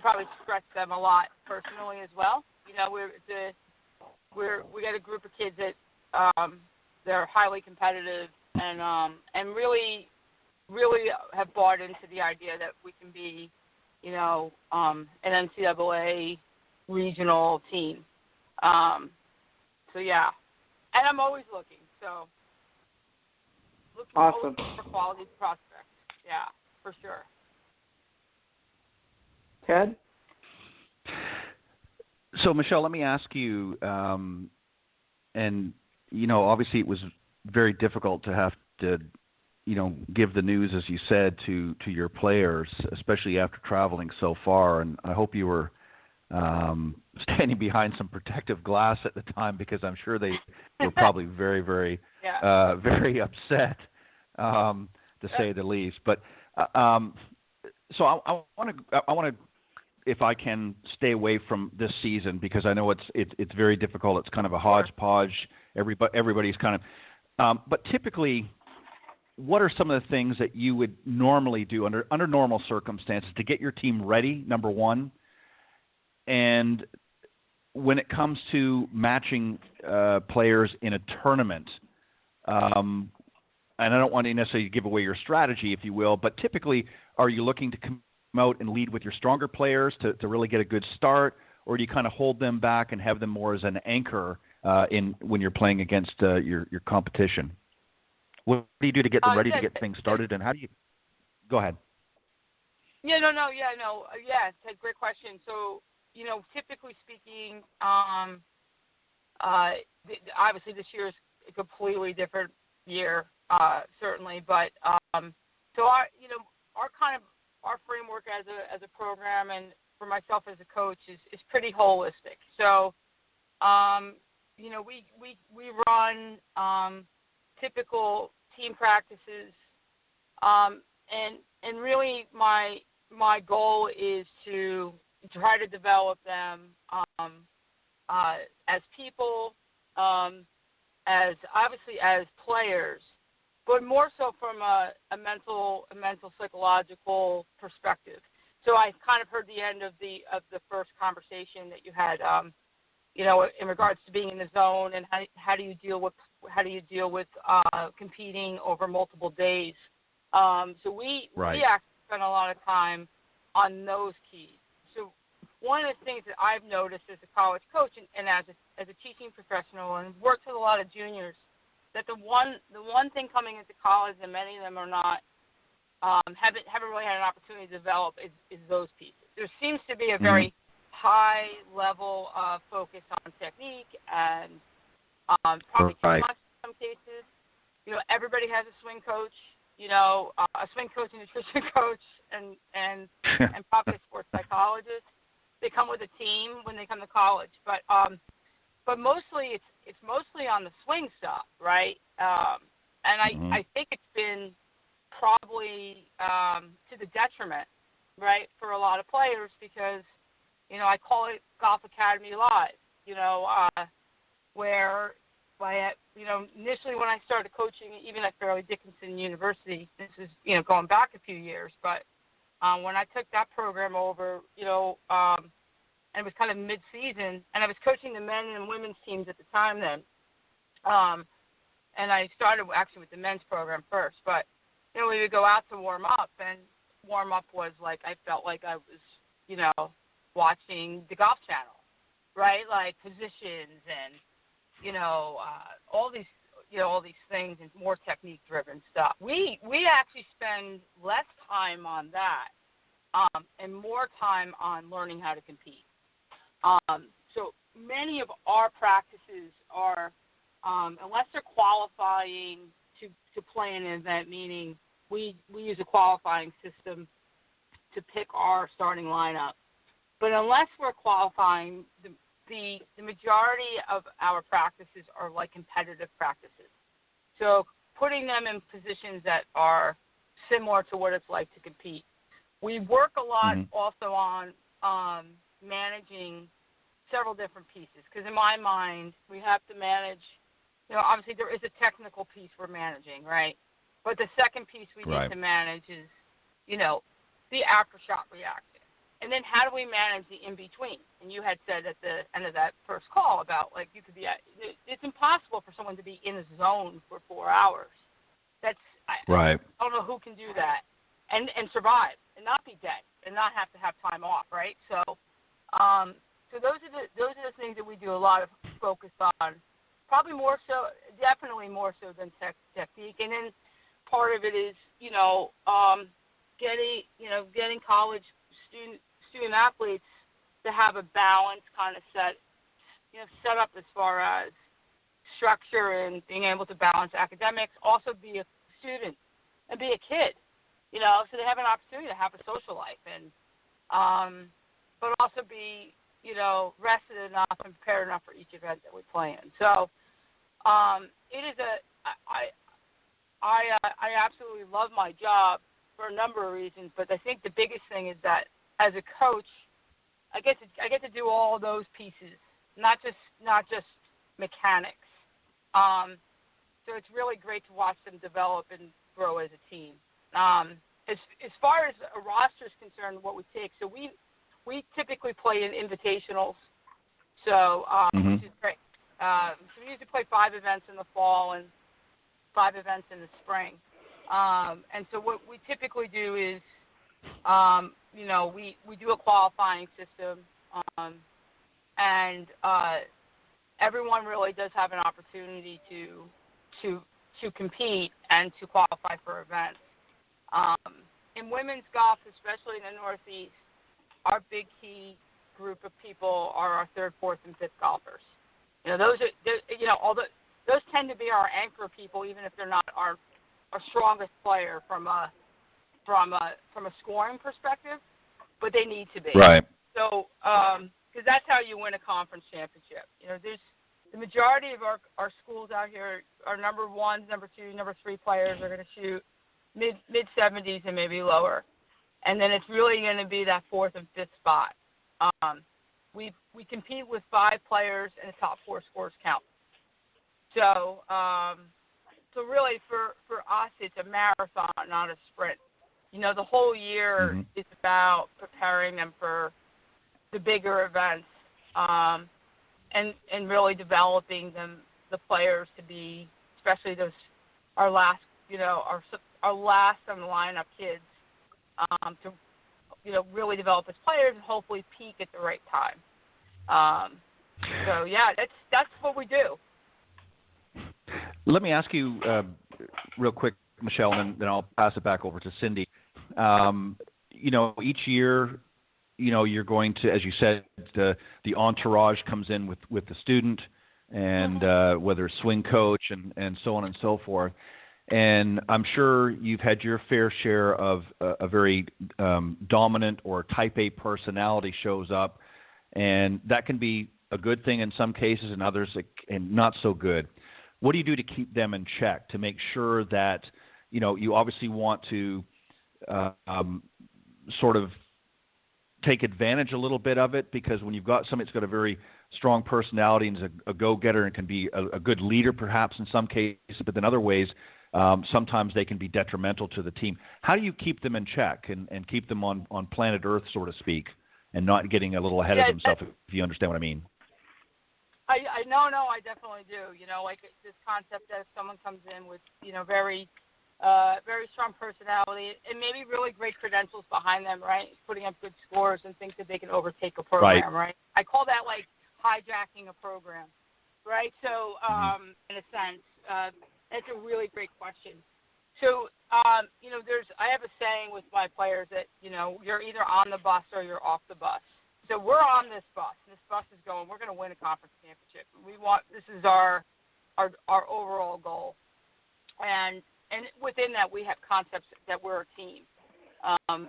probably stretch them a lot personally as well. We got a group of kids that they're highly competitive and really have bought into the idea that we can be, an NCAA regional team. So yeah, and I'm always looking. So awesome. For quality prospects. Yeah, for sure. Ted? So, Michelle, let me ask you, obviously it was very difficult to have to, give the news, as you said, to your players, especially after traveling so far. And I hope you were standing behind some protective glass at the time, because I'm sure they were probably very, very, very upset, to say the least. But so I want to if I can stay away from this season because I know it's very difficult. It's kind of a hodgepodge. Everybody's kind of. But typically, what are some of the things that you would normally do under normal circumstances to get your team ready? Number one, and when it comes to matching players in a tournament, and I don't want to necessarily give away your strategy, if you will, but typically, are you looking to come out and lead with your stronger players to really get a good start, or do you kind of hold them back and have them more as an anchor when you're playing against your competition? What do you do to get them ready to get things started, and how do you – go ahead. Yeah, it's a great question. So, typically speaking, obviously this year is a completely different year, certainly, but so our framework as a program and for myself as a coach is pretty holistic. So, we run typical team practices, and really my goal is to try to develop them as people, as obviously as players, but more so from a mental psychological perspective. So I kind of heard the end of the first conversation that you had, in regards to being in the zone and how do you deal with competing over multiple days. So we actually spend a lot of time on those keys. So one of the things that I've noticed as a college coach and as a teaching professional and worked with a lot of juniors, that the one thing coming into college, and many of them are not haven't really had an opportunity to develop is those pieces. There seems to be a very high level of focus on technique and probably too much in some cases. Everybody has a swing coach, a swing coach, a nutrition coach, and probably a sports psychologist. They come with a team when they come to college, but mostly it's mostly on the swing stuff, right? And I think it's been probably to the detriment, right, for a lot of players because, I call it Golf Academy Live, where initially when I started coaching, even at Fairleigh Dickinson University, this is, going back a few years, but when I took that program over, and it was kind of mid-season, and I was coaching the men and women's teams at the time then, and I started actually with the men's program first, but, we would go out to warm up, and warm up was like, I felt like I was, watching the Golf Channel, right? Like positions and, all these things and more technique-driven stuff. We actually spend less time on that and more time on learning how to compete. So many of our practices are, unless they're qualifying to play in an event, meaning we use a qualifying system to pick our starting lineup. But unless we're qualifying, the majority of our practices are like competitive practices. So putting them in positions that are similar to what it's like to compete. We work a lot also on managing several different pieces because in my mind we have to manage, obviously there is a technical piece we're managing, right? But the second piece we need to manage is, the after-shot reaction. And then how do we manage the in-between? And you had said at the end of that first call about, like, you could be it's impossible for someone to be in a zone for 4 hours. I don't know who can do that and survive and not be dead and not have to have time off, right? So so those are the things that we do a lot of focus on, probably more so, definitely more so than technique. And then part of it is, getting college student athletes to have a balance kind of set up as far as structure and being able to balance academics, also be a student and be a kid, so they have an opportunity to have a social life and but also be, rested enough and prepared enough for each event that we play in. So it is I absolutely love my job for a number of reasons, but I think the biggest thing is that as a coach, I get to do all those pieces, not just mechanics. So it's really great to watch them develop and grow as a team. As far as a roster is concerned, what we take, so we typically play in invitationals, so which is great. So we usually play 5 events in the fall and 5 events in the spring. And so what we typically do is, we do a qualifying system, and everyone really does have an opportunity to compete and to qualify for events. In women's golf, especially in the Northeast, our big key group of people are our 3rd, 4th, and 5th golfers. Those tend to be our anchor people, even if they're not our strongest player from a scoring perspective, but they need to be. Right. So, because that's how you win a conference championship. There's the majority of our schools out here, our number 1, number 2, number 3 players are going to shoot mid 70s and maybe lower, and then it's really going to be that 4th and 5th spot. We compete with 5 players and the top 4 scores count. So really for us, it's a marathon, not a sprint. The whole year is about preparing them for the bigger events, and really developing the players to be, especially those our last on the lineup kids, to really develop as players and hopefully peak at the right time. So yeah, that's what we do. Let me ask you real quick, Michelle, and then I'll pass it back over to Cindy. Each year, you're going to, as you said, the entourage comes in with the student, and whether it's swing coach and so on and so forth. And I'm sure you've had your fair share of a very dominant or type A personality shows up, and that can be a good thing in some cases, and others and not so good. What do you do to keep them in check, to make sure that, you obviously want to sort of take advantage a little bit of it, because when you've got somebody that's got a very strong personality and is a go-getter and can be a good leader perhaps in some cases, but in other ways, sometimes they can be detrimental to the team. How do you keep them in check and keep them on planet Earth, so to speak, and not getting a little ahead of themselves, if you understand what I mean? I definitely do. Like this concept that if someone comes in with, very strong personality and maybe really great credentials behind them, right? Putting up good scores and think that they can overtake a program, right? I call that like hijacking a program, right? So, in a sense, that's a really great question. So, I have a saying with my players that, you're either on the bus or you're off the bus. So we're on this bus. This bus is going. We're going to win a conference championship. This is our overall goal, and within that we have concepts that we're a team. And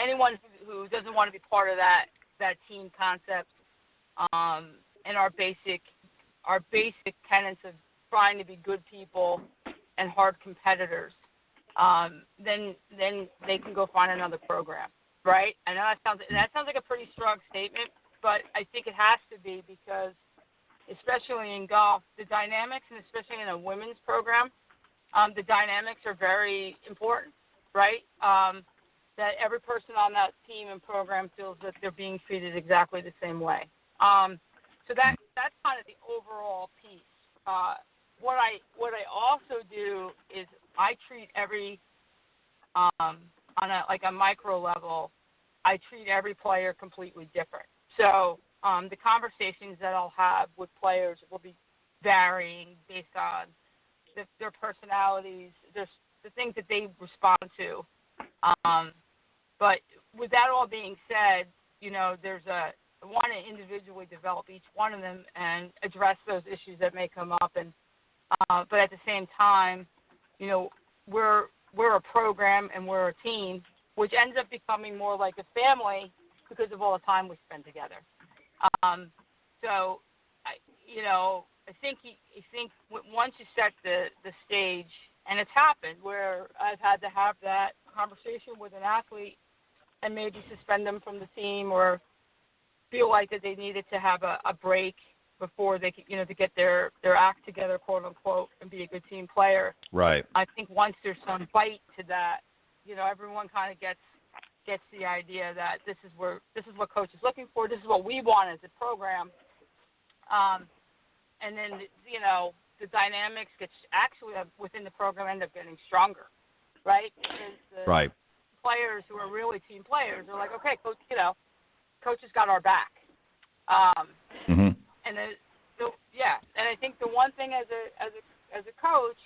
anyone who doesn't want to be part of that team concept, and our basic tenets of trying to be good people and hard competitors, then they can go find another program. Right? I know that sounds like a pretty strong statement, but I think it has to be, because especially in golf, the dynamics, and especially in a women's program, the dynamics are very important, right? That every person on that team and program feels that they're being treated exactly the same way. So that's kind of the overall piece. What I also do is I treat every on a micro level, I treat every player completely different. So the conversations that I'll have with players will be varying based on their personalities, the things that they respond to. But with that all being said, I want to individually develop each one of them and address those issues that may come up. And but at the same time, we're a program and we're a team, which ends up becoming more like a family because of all the time we spend together. So, I think once you set the stage, and it's happened where I've had to have that conversation with an athlete and maybe suspend them from the team or feel like that they needed to have a break before they could, to get their act together, quote unquote, and be a good team player. Right. I think once there's some bite to that, everyone kind of gets the idea that this is what coach is looking for. This is what we want as a program. And then the dynamics actually within the program end up getting stronger, right? Because the players who are really team players are like, okay, coach, coach has got our back. And and I think the one thing as a coach,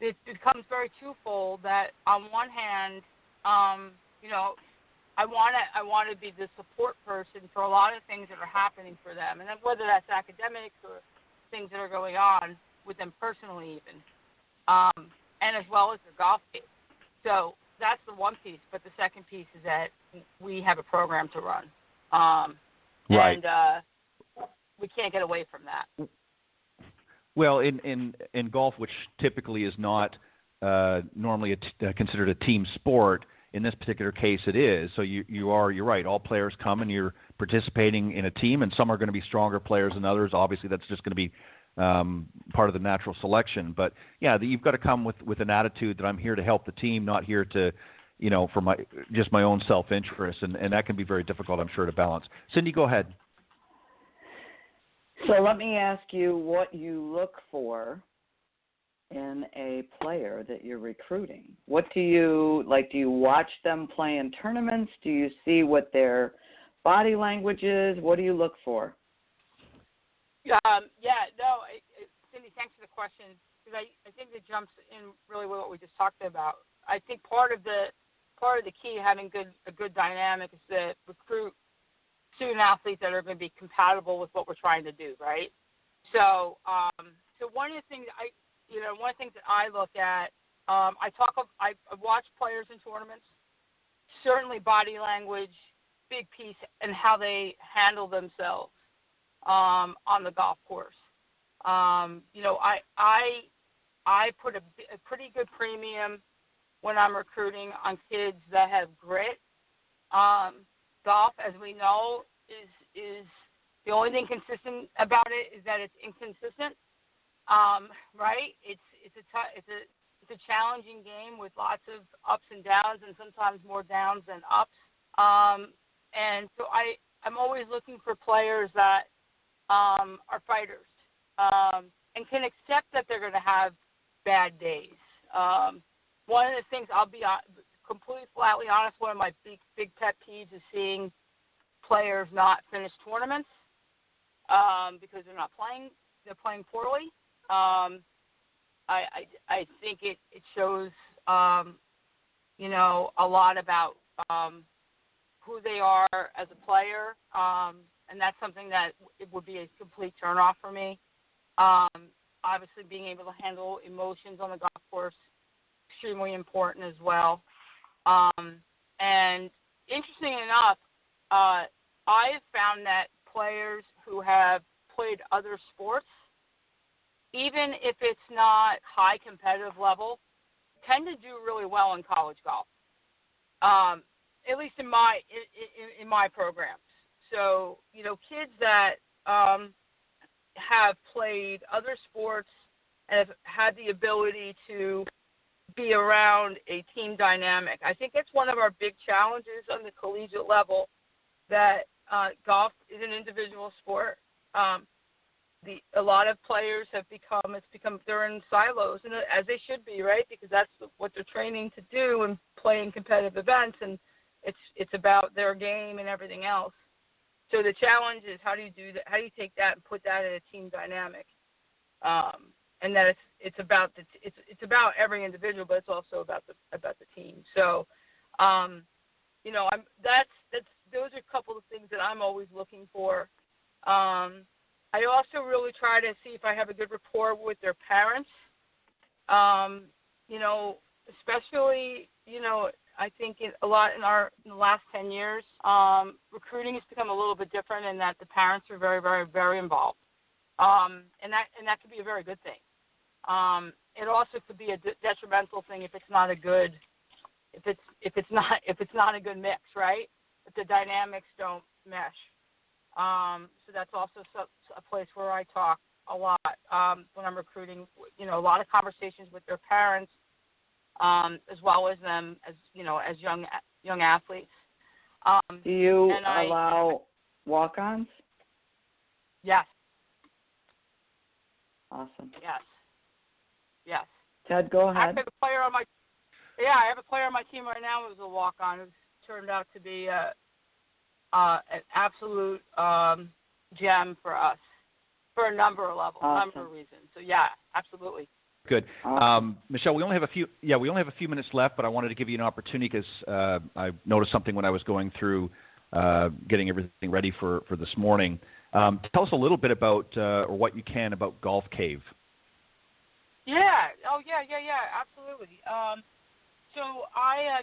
it becomes very twofold. That on one hand, I want to be the support person for a lot of things that are happening for them, and whether that's academics or things that are going on with them personally, even, and as well as their golf game. So that's the one piece. But the second piece is that we have a program to run, and we can't get away from that. Well, in golf, which typically is not normally considered a team sport, in this particular case it is. So you're right. All players come and you're participating in a team, and some are going to be stronger players than others. Obviously, that's just going to be part of the natural selection. But yeah, you've got to come with an attitude that I'm here to help the team, not here to, for my own self-interest, and that can be very difficult, I'm sure, to balance. Cindy, go ahead. So let me ask you what you look for in a player that you're recruiting. What do you like? Do you watch them play in tournaments? Do you see what their body language is? What do you look for? Cindy, thanks for the question, because I think it jumps in really with what we just talked about. I think part of the key having a good dynamic is to recruit student athletes that are going to be compatible with what we're trying to do, right? So, one of the things that I look at, I watch players in tournaments. Certainly, body language, big piece, and how they handle themselves on the golf course. I put a pretty good premium when I'm recruiting on kids that have grit. Golf, as we know, is the only thing consistent about it is that it's inconsistent, right? It's a challenging game with lots of ups and downs, and sometimes more downs than ups. And so I'm always looking for players that are fighters and can accept that they're going to have bad days. One of the things, I'll be completely flatly honest, one of my big pet peeves is seeing players not finish tournaments because they're playing poorly. I think it shows a lot about who they are as a player, and that's something that it would be a complete turnoff for me. Obviously, being able to handle emotions on the golf course, extremely important as well. And interesting enough, I have found that players who have played other sports, even if it's not high competitive level, tend to do really well in college golf. At least in my programs. So, kids that have played other sports and have had the ability to be around a team dynamic. I think that's one of our big challenges on the collegiate level, that golf is an individual sport. A lot of players they're in silos, and as they should be, right? Because that's what they're training to do and play in competitive events, and it's about their game and everything else. So the challenge is, how do you do that? How do you take that and put that in a team dynamic? And that it's about every individual, but it's also about the team. So, those are a couple of things that I'm always looking for. I also really try to see if I have a good rapport with their parents. Especially, I think in the last 10 years, recruiting has become a little bit different in that the parents are very, very, very involved. And that could be a very good thing. It also could be a detrimental thing if it's not a good if it's not a good mix, right? If the dynamics don't mesh. So that's also a place where I talk a lot when I'm recruiting. You know, a lot of conversations with their parents, as well as them as young athletes. Do you allow walk-ons? Yes. Awesome. Yes. Ted, go ahead. I have a player on my team right now who's a walk-on who's turned out to be an absolute gem for us for a number of levels, awesome. number of reasons. So yeah, absolutely. Good. Awesome. Michelle, we only have a few minutes left, but I wanted to give you an opportunity because I noticed something when I was going through getting everything ready for this morning. Tell us a little bit about, or what you can, about Golf Cave. Yeah. Oh, yeah. Absolutely. So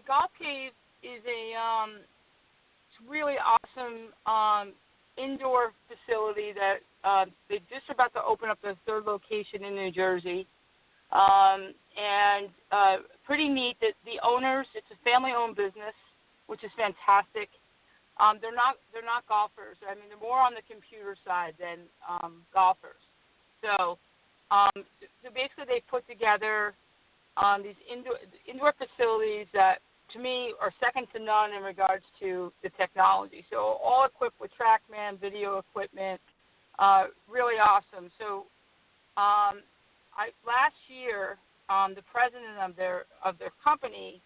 Golf Cave is it's really awesome indoor facility that they're just about to open up their third location in New Jersey. And pretty neat that the owners, it's a family-owned business, which is fantastic. They're not golfers. I mean, they're more on the computer side than golfers. So basically they put together these indoor facilities that, to me, are second to none in regards to the technology. So all equipped with TrackMan, video equipment, really awesome. So last year, the president of their company,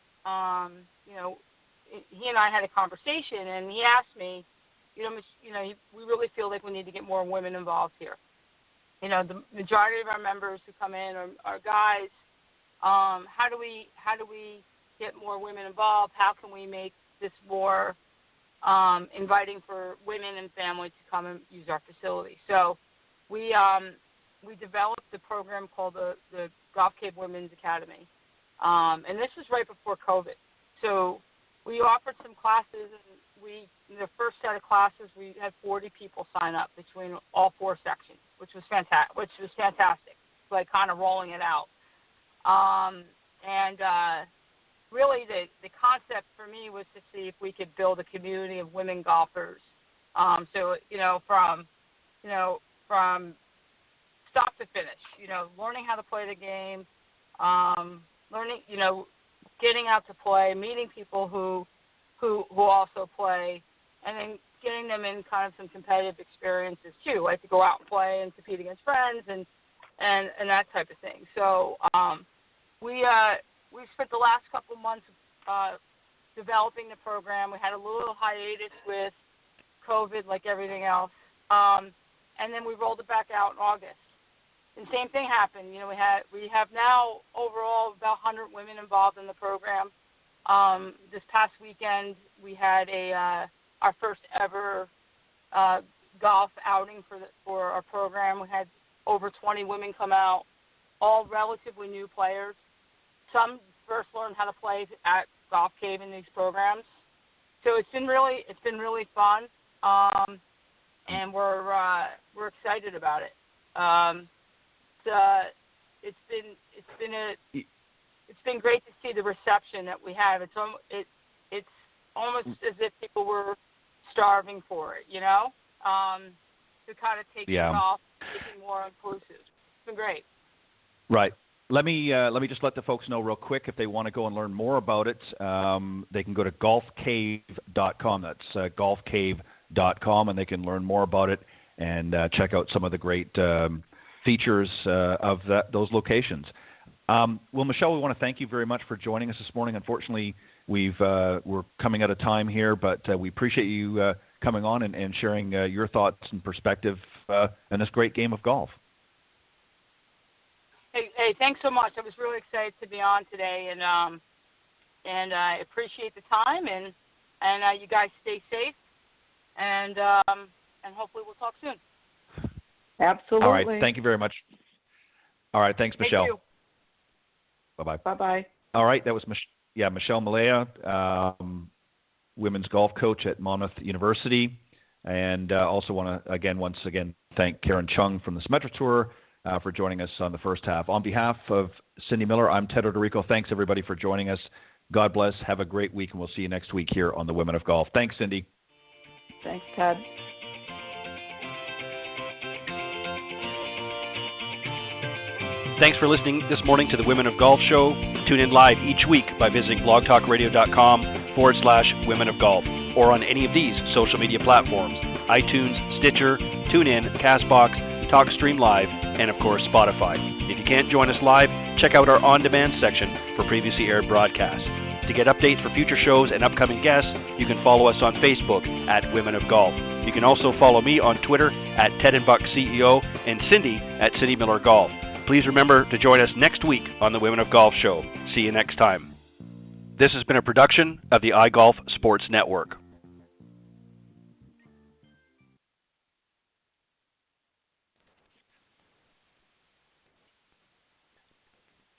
he and I had a conversation, and he asked me, we really feel like we need to get more women involved here. You know, the majority of our members who come in are guys. How do we get more women involved? How can we make this more inviting for women and families to come and use our facility? So we developed a program called the Golf Cave Women's Academy, and this was right before COVID. So we offered some classes, and in the first set of classes, we had 40 people sign up between all four sections, which was fantastic. Like kind of rolling it out, and really the concept for me was to see if we could build a community of women golfers. So from stop to finish, learning how to play the game, learning, getting out to play, meeting people who also play, and then getting them in kind of some competitive experiences too, like to go out and play and compete against friends and that type of thing. So we spent the last couple of months developing the program. We had a little hiatus with COVID, like everything else, and then we rolled it back out in August. And same thing happened. We have now overall about 100 women involved in the program. This past weekend, we had our first ever golf outing for our program. We had over 20 women come out, all relatively new players. Some first learned how to play at Golf Cave in these programs. So it's been really fun, and we're excited about it. It's been great to see the reception that we have. It's almost as if people were starving for it, to kind of take it off, making more inclusive. It's been great. Right. Let me just let the folks know real quick, if they want to go and learn more about it, they can go to golfcave.com. That's golfcave.com, and they can learn more about it and check out some of the great features of those locations. Well, Michelle, we want to thank you very much for joining us this morning. Unfortunately, we're coming out of time here, but we appreciate you coming on and sharing your thoughts and perspective in this great game of golf. Hey, thanks so much. I was really excited to be on today, and I appreciate the time, and you guys stay safe, and hopefully we'll talk soon. Absolutely. All right. Thank you very much. All right. Thanks, Michelle. Thank you. Bye-bye. Bye-bye. All right. That was Michelle Melia, women's golf coach at Monmouth University. And also want to, once again, thank Karen Chung from the Symetra Tour for joining us on the first half. On behalf of Cindy Miller, I'm Ted Odorico. Thanks, everybody, for joining us. God bless. Have a great week, and we'll see you next week here on the Women of Golf. Thanks, Cindy. Thanks, Ted. Thanks for listening this morning to the Women of Golf Show. Tune in live each week by visiting blogtalkradio.com/Women of Golf or on any of these social media platforms: iTunes, Stitcher, TuneIn, CastBox, TalkStream Live, and of course Spotify. If you can't join us live, check out our on-demand section for previously aired broadcasts. To get updates for future shows and upcoming guests, you can follow us on Facebook at Women of Golf. You can also follow me on Twitter at TedandBuckCEO and Cindy at Cindy Miller Golf. Please remember to join us next week on the Women of Golf Show. See you next time. This has been a production of the iGolf Sports Network.